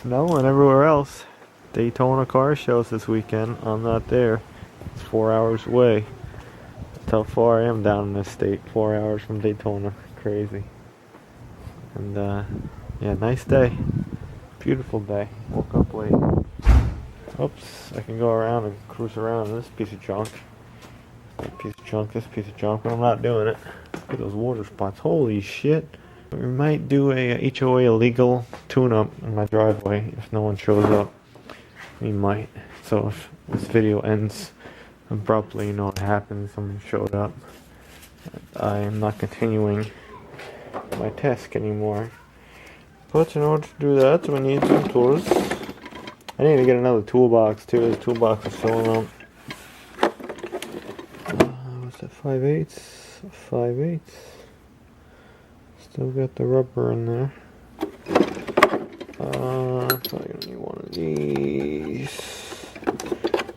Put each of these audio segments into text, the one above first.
snow and everywhere else. Daytona car shows this weekend. I'm not there. It's 4 hours away. That's how far I am down in this state. 4 hours from Daytona. Crazy. And yeah, nice day. Beautiful day. Woke up late. Oops, I can go around and cruise around in this piece of junk. That piece of junk, this piece of junk, but I'm not doing it. Look at those water spots. Holy shit. We might do a HOA illegal tune-up in my driveway if no one shows up. We might. So if this video ends abruptly, you know what happened. Someone showed up. I am not continuing my task anymore. But in order to do that, we need some tools. I need to get another toolbox too. The toolbox is filling up. What's that? 5/8? 5/8. Still got the rubber in there. Probably gonna need one of these.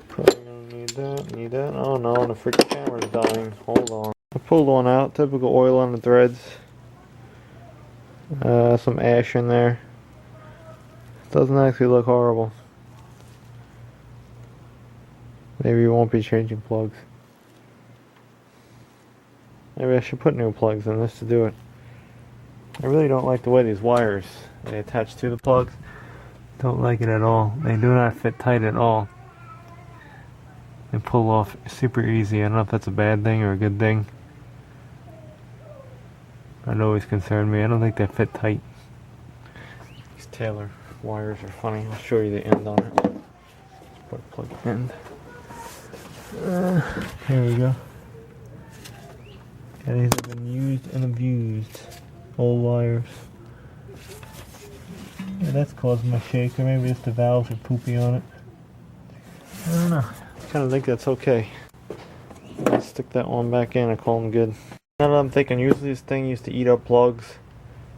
Probably gonna need that. Need that. Oh no, the freaking camera's dying. Hold on. I pulled one out. Typical oil on the threads. Some ash in there. Doesn't actually look horrible. Maybe you won't be changing plugs. Maybe I should put new plugs in this to do it. I really don't like the way these wires they attach to the plugs. Don't like it at all. They do not fit tight at all. They pull off super easy. I don't know if that's a bad thing or a good thing. That always concerned me. I don't think they fit tight. These Taylor wires are funny. I'll show you the end on it. Put a plug end. Here we go. Yeah, these have been used and abused. Old wires. Yeah, that's causing my shaker. Maybe it's the valves are poopy on it. I don't know. I kind of think that's okay. I'll stick that one back in. I call them good. Now that I'm thinking, usually this thing used to eat up plugs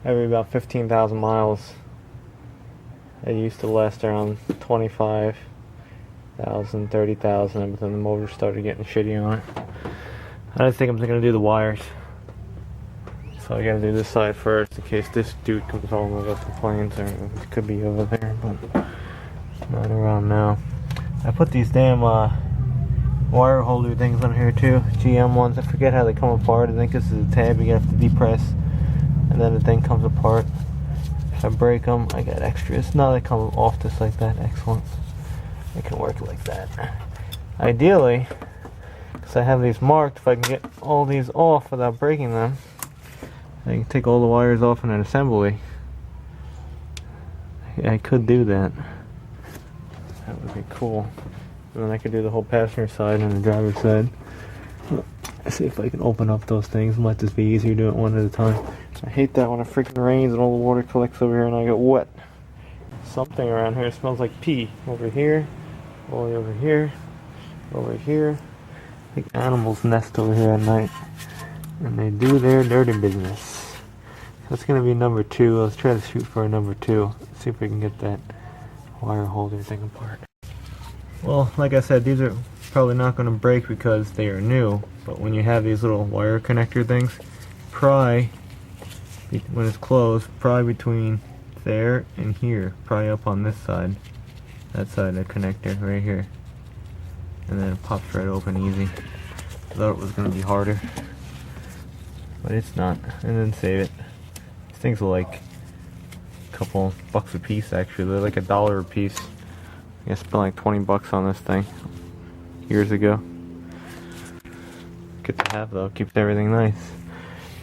every about 15,000 miles. It used to last around 25,000, 30,000, but then the motor started getting shitty on it. I think I'm gonna do the wires. So I gotta do this side first in case this dude comes over with complaints, or it could be over there, but not around now. I put these damn wire holder things on here too, GM ones. I forget how they come apart. I think this is a tab you have to depress, and then the thing comes apart. If I break them, I got extras. Now they come off just like that. Excellent. It can work like that. Ideally, because I have these marked, if I can get all these off without breaking them, I can take all the wires off in an assembly. I could do that. That would be cool. And then I could do the whole passenger side and the driver's side. Let's see if I can open up those things and let this be easier, do it one at a time. I hate that when it freaking rains and all the water collects over here and I get wet. Something around here smells like pee. Over here, all the way over here, over here. I think animals nest over here at night. And they do their dirty business. So it's going to be number 2. Let's try to shoot for a number 2. Let's see if we can get that wire holder thing apart. Well, like I said, these are probably not going to break because they are new. But when you have these little wire connector things, pry, when it's closed, pry between there and here. Pry up on this side. That side of the connector right here. And then it pops right open easy. I thought it was going to be harder, but it's not. And then save it. These things are like a couple bucks a piece actually. They're like $1 a piece. I spent like 20 bucks on this thing years ago. Good to have though, keeps everything nice.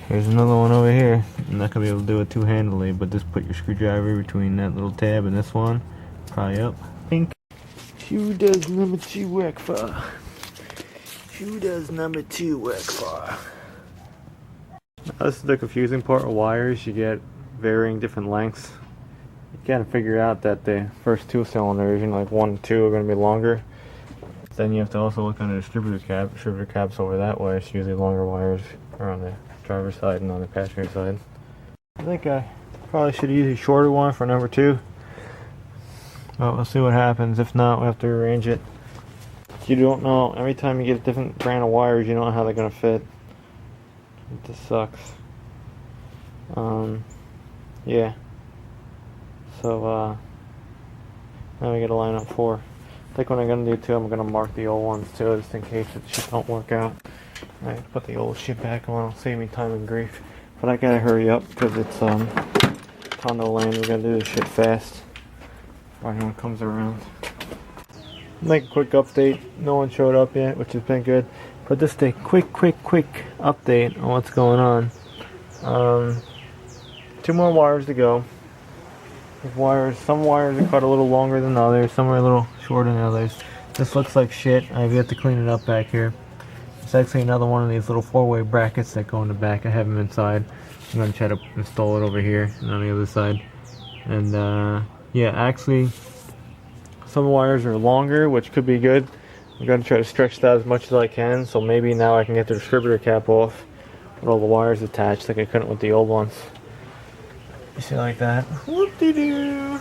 Here's another one over here. I'm not gonna be able to do it two-handedly, but just put your screwdriver between that little tab and this one. Pry up. Pink. Who does number 2 work for? Who does number 2 work for? Now, this is the confusing part of wires. You get varying different lengths. You gotta figure out that the first 2 cylinders, like 1 and 2, are gonna be longer. Then you have to also look on the distributor cap. Distributor cap's over that way. It's usually longer wires are on the driver's side and on the passenger side. I think I probably should use a shorter one for number 2. But we'll see what happens. If not, we'll have to rearrange it. You don't know. Every time you get a different brand of wires, you don't know how they're gonna fit. It just sucks. Yeah. So Now we gotta line up 4. I think what I'm gonna do too, I'm gonna mark the old ones too, just in case it shit don't work out. I put the old shit back on, it'll save me time and grief. But I gotta hurry up because it's condo land. We gotta do this shit fast before anyone comes around. Make a quick update. No one showed up yet, which has been good. But just a quick update on what's going on. 2 more wires to go. Some wires are cut a little longer than others. Some are a little shorter than others. This looks like shit. I've yet to clean it up back here. It's actually another one of these little 4-way brackets that go in the back. I have them inside. I'm gonna try to install it over here and on the other side. And yeah, actually, some wires are longer, which could be good. I'm gonna try to stretch that as much as I can. So maybe now I can get the distributor cap off with all the wires attached, like I couldn't with the old ones. You see, like that. Whoop-de-doo.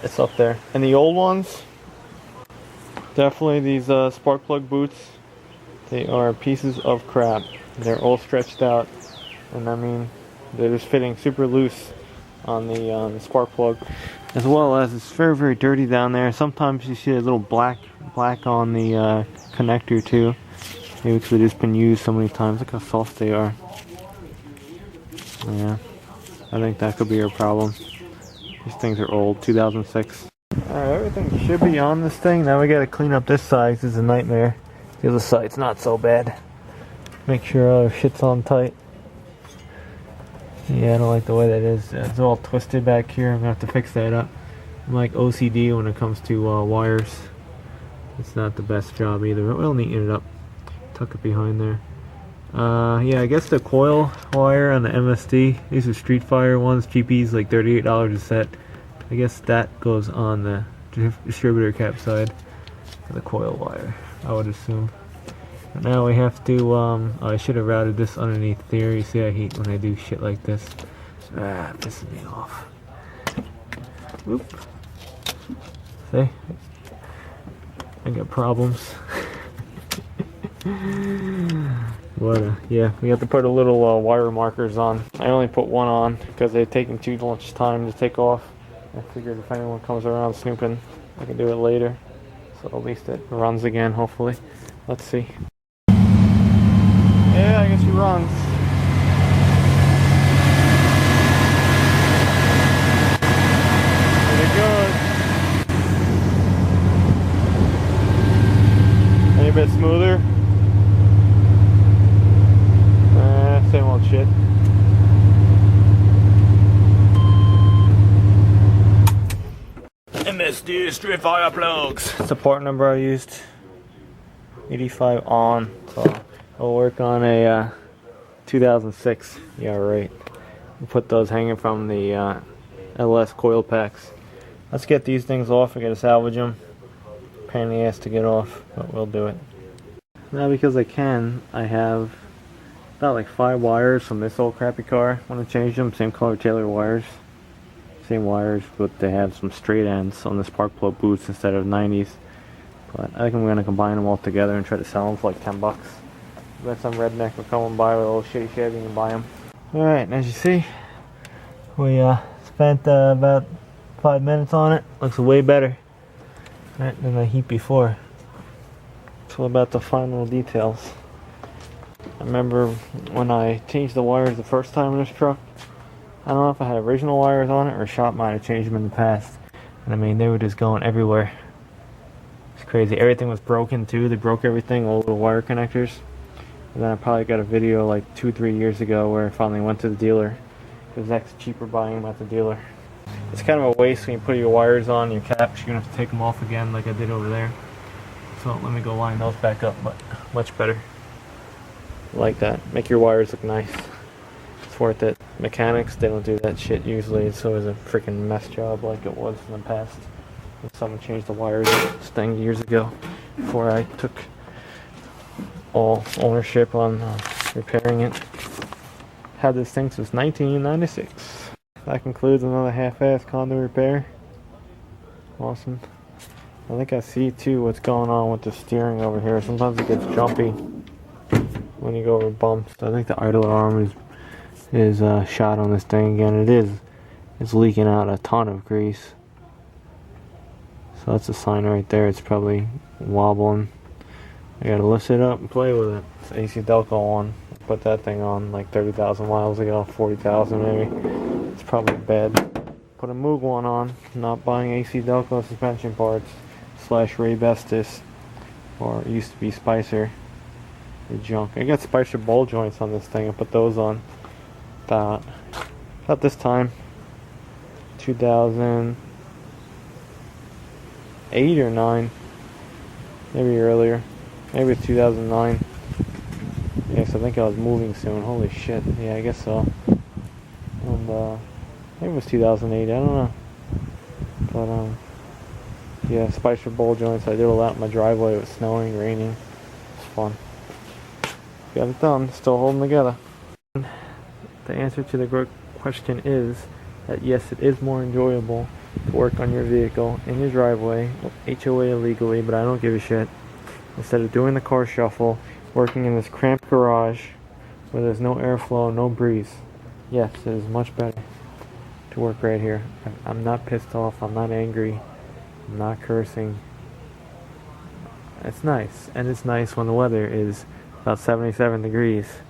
It's up there. And the old ones, definitely these spark plug boots, they are pieces of crap. They're all stretched out, and I mean, they're just fitting super loose on the spark plug, as well as it's very dirty down there. Sometimes you see a little black on the connector too. Maybe because they've just been used so many times. Look how soft they are. Yeah, I think that could be your problem. These things are old, 2006. Alright, everything should be on this thing. Now we gotta clean up this side. This is a nightmare. The other side's not so bad. Make sure all our shit's on tight. Yeah, I don't like the way that is. It's all twisted back here. I'm gonna have to fix that up. I'm like OCD when it comes to wires. It's not the best job either. We'll neaten it up. Tuck it behind there. Yeah, I guess the coil wire on the MSD, these are Street Fire ones, cheapies, like $38 a set. I guess that goes on the distributor cap side for the coil wire, I would assume. But now we have to, I should have routed this underneath there. You see, I hate when I do shit like this. It pisses me off. Whoop. See? I got problems. But yeah, we have to put a little wire markers on. I only put one on because they're taking too much time to take off. I figured if anyone comes around snooping, I can do it later. So at least it runs again, hopefully. Let's see. Yeah, I guess he runs. Pretty good. Any bit smoother? Same old shit. MSD Street Fire plugs. That's the part number I used. 85 on. So I'll work on a 2006. Yeah, right. We'll put those hanging from the LS coil packs. Let's get these things off. I gotta salvage them. Pain in the ass to get off, but we'll do it. Now, because I can, I have about like 5 wires from this old crappy car. I want to change them. Same color Taylor wires. Same wires, but they have some straight ends on the spark plug boots instead of 90s. But I think I'm going to combine them all together and try to sell them for like $10. Bet some redneck will come by with a little shitty Chevy and buy them. Alright, as you see, we spent about 5 minutes on it. Looks way better than the heat before. It's all about the final details. I remember when I changed the wires the first time in this truck, I don't know if I had original wires on it or shop might have changed them in the past. And I mean, they were just going everywhere. It's crazy. Everything was broken too. They broke everything, all the wire connectors. And then I probably got a video like 2-3 years ago where I finally went to the dealer. It was actually cheaper buying them at the dealer. It's kind of a waste when you put your wires on your caps. You're going to have to take them off again like I did over there. So let me go line those back up, but much better. Like that. Make your wires look nice. It's worth it. Mechanics, they don't do that shit usually. It's always a freaking mess job like it was in the past. When someone changed the wires of this thing years ago before I took all ownership on repairing it. Had this thing since 1996. That concludes another half-ass condo repair. Awesome. I think I see too what's going on with the steering over here. Sometimes it gets jumpy when you go over bumps. I think the idler arm is shot on this thing again. It is. It's leaking out a ton of grease. So that's a sign right there. It's probably wobbling. I gotta lift it up and play with it. It's AC Delco one. Put that thing on like 30,000 miles ago, 40,000 maybe. It's probably bad. Put a Moog one on. Not buying AC Delco suspension parts / Ray Bestis, or it used to be Spicer. The junk. I got Spicer ball joints on this thing. I put those on. About this time, 2008 or 9, maybe earlier. Maybe it's 2009. Yes, I think I was moving soon. Holy shit. Yeah, I guess so. And maybe it was 2008. I don't know. But yeah, Spicer bowl joints. I did a lot in my driveway. It was snowing, raining. It's fun. Got it done. Still holding together. The answer to the great question is that yes, it is more enjoyable to work on your vehicle in your driveway, HOA illegally, but I don't give a shit. Instead of doing the car shuffle, working in this cramped garage where there's no airflow, no breeze. Yes, it is much better to work right here. I'm not pissed off, I'm not angry, I'm not cursing. It's nice, and it's nice when the weather is about 77 degrees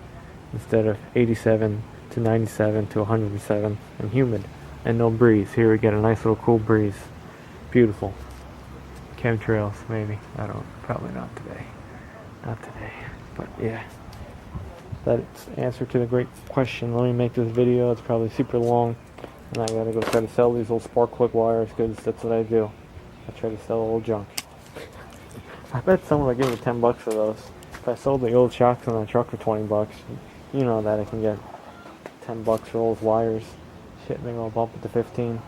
instead of 87 to 97 to 107 and humid and no breeze. Here we get a nice little cool breeze. Beautiful. Chemtrails, maybe. I don't, probably not today. Not today. But yeah. That's the answer to the great question. Let me make this video. It's probably super long. And I gotta go try to sell these old spark plug wires because that's what I do. I try to sell old junk. I bet someone would give me 10 bucks for those. If I sold the old shocks on the truck for 20 bucks, you know that I can get 10 bucks for old wires. Shit, maybe I'll bump it to 15.